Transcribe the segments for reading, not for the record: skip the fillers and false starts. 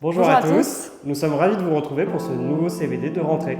Bonjour à tous, nous sommes ravis de vous retrouver pour ce nouveau CVD de rentrée.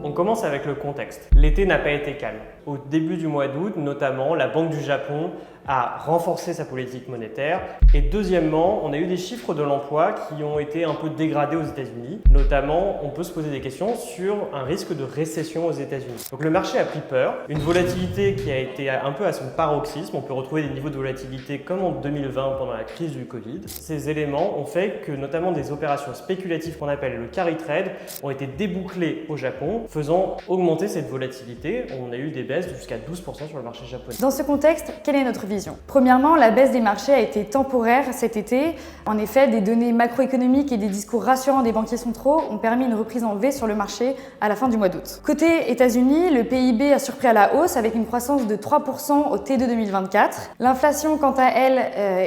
On commence avec le contexte. L'été n'a pas été calme. Au début du mois d'août, notamment, la Banque du Japon a renforcé sa politique monétaire. Et deuxièmement, on a eu des chiffres de l'emploi qui ont été un peu dégradés aux États-Unis. Notamment, on peut se poser des questions sur un risque de récession aux États-Unis. Donc le marché a pris peur. Une volatilité qui a été un peu à son paroxysme. On peut retrouver des niveaux de volatilité comme en 2020 pendant la crise du Covid. Ces éléments ont fait que notamment des opérations spéculatives qu'on appelle le carry trade ont été débouclées au Japon, faisant augmenter cette volatilité. On a eu des baisses de jusqu'à 12% sur le marché japonais. Dans ce contexte, quelle est notre vision ? Premièrement, la baisse des marchés a été temporaire cet été. En effet, des données macroéconomiques et des discours rassurants des banquiers centraux ont permis une reprise en V sur le marché à la fin du mois d'août. Côté États-Unis, le PIB a surpris à la hausse avec une croissance de 3% au T2 2024. L'inflation, quant à elle,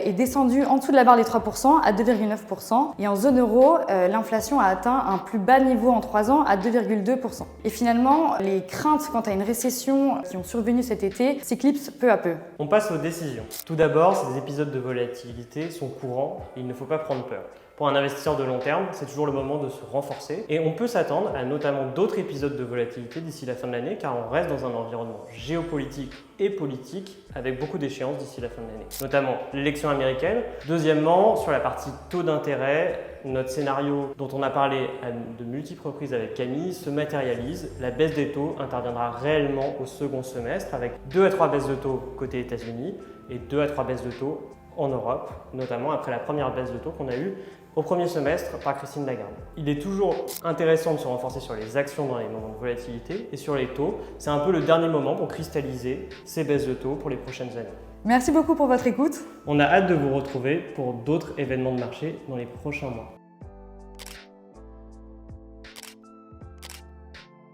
est descendue en dessous de la barre des 3% à 2,9%. Et en zone euro, l'inflation a atteint un plus bas niveau en 3 ans à 2,2%. Et finalement, les craintes quant à une récession qui ont survenu cet été s'éclipsent peu à peu. On passe aux décisions. Tout d'abord, ces épisodes de volatilité sont courants et il ne faut pas prendre peur. Pour un investisseur de long terme, c'est toujours le moment de se renforcer et on peut s'attendre à notamment d'autres épisodes de volatilité d'ici la fin de l'année car on reste dans un environnement géopolitique et politique avec beaucoup d'échéances d'ici la fin de l'année, notamment l'élection américaine. Deuxièmement, sur la partie taux d'intérêt, notre scénario dont on a parlé à de multiples reprises avec Camille se matérialise. La baisse des taux interviendra réellement au second semestre avec 2 à 3 baisses de taux côté États-Unis et 2 à 3 baisses de taux en Europe, notamment après la première baisse de taux qu'on a eue au premier semestre par Christine Lagarde. Il est toujours intéressant de se renforcer sur les actions dans les moments de volatilité et sur les taux. C'est un peu le dernier moment pour cristalliser ces baisses de taux pour les prochaines années. Merci beaucoup pour votre écoute. On a hâte de vous retrouver pour d'autres événements de marché dans les prochains mois.